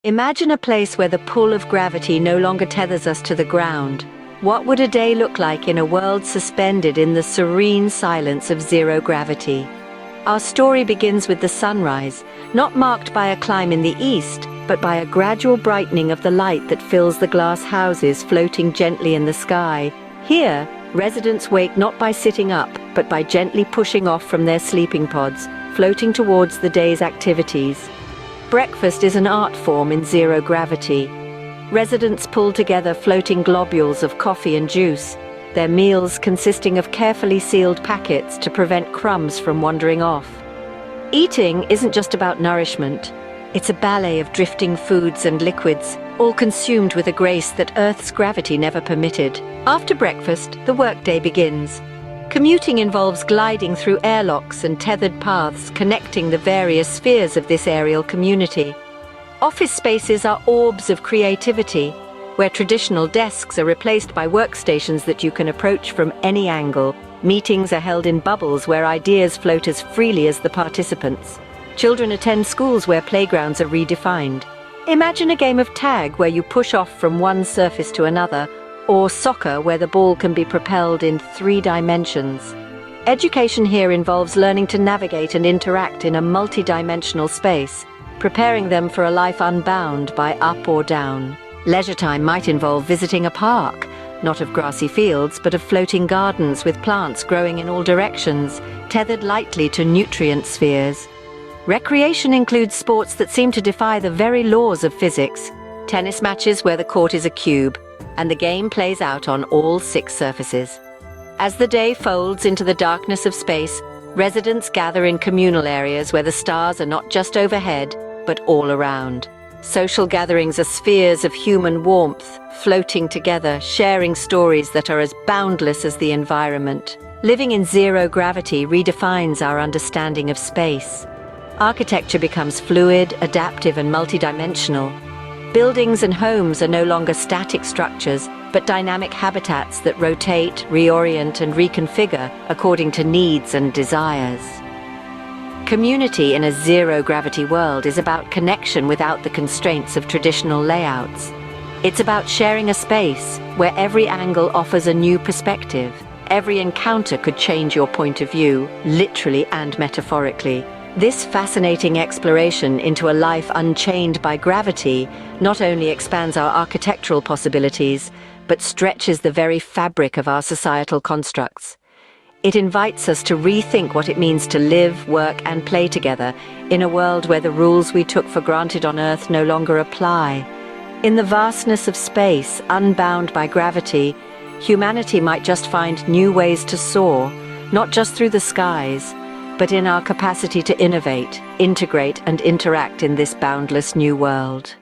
Imagine a place where the pull of gravity no longer tethers us to the ground. What would a day look like in a world suspended in the serene silence of zero gravity? Our story begins with the sunrise, not marked by a climb in the east, but by a gradual brightening of the light that fills the glass houses floating gently in the sky. Here, residents wake not by sitting up, but by gently pushing off from their sleeping pods, floating towards the day's activities. Breakfast is an art form in zero gravity. Residents pull together floating globules of coffee and juice, their meals consisting of carefully sealed packets to prevent crumbs from wandering off. Eating isn't just about nourishment. It's a ballet of drifting foods and liquids, all consumed with a grace that Earth's gravity never permitted. After breakfast, the workday begins. Commuting involves gliding through airlocks and tethered paths connecting the various spheres of this aerial community. Office spaces are orbs of creativity, where traditional desks are replaced by workstations that you can approach from any angle. Meetings are held in bubbles where ideas float as freely as the participants. Children attend schools where playgrounds are redefined. Imagine a game of tag where you push off from one surface to another, or soccer where the ball can be propelled in 3 dimensions. Education here involves learning to navigate and interact in a multi-dimensional space, preparing them for a life unbound by up or down. Leisure time might involve visiting a park, not of grassy fields, but of floating gardens with plants growing in all directions, tethered lightly to nutrient spheres. Recreation includes sports that seem to defy the very laws of physics. Tennis matches where the court is a cube, and the game plays out on all 6 surfaces. As the day folds into the darkness of space, residents gather in communal areas where the stars are not just overhead, but all around. Social gatherings are spheres of human warmth, floating together, sharing stories that are as boundless as the environment. Living in zero gravity redefines our understanding of space. Architecture becomes fluid, adaptive, and multidimensional. Buildings and homes are no longer static structures, but dynamic habitats that rotate, reorient, and reconfigure according to needs and desires. Community in a zero-gravity world is about connection without the constraints of traditional layouts. It's about sharing a space where every angle offers a new perspective. Every encounter could change your point of view, literally and metaphorically. This fascinating exploration into a life unchained by gravity not only expands our architectural possibilities, but stretches the very fabric of our societal constructs. It invites us to rethink what it means to live, work, and play together in a world where the rules we took for granted on Earth no longer apply. In the vastness of space, unbound by gravity, humanity might just find new ways to soar, not just through the skies, but in our capacity to innovate, integrate, and interact in this boundless new world.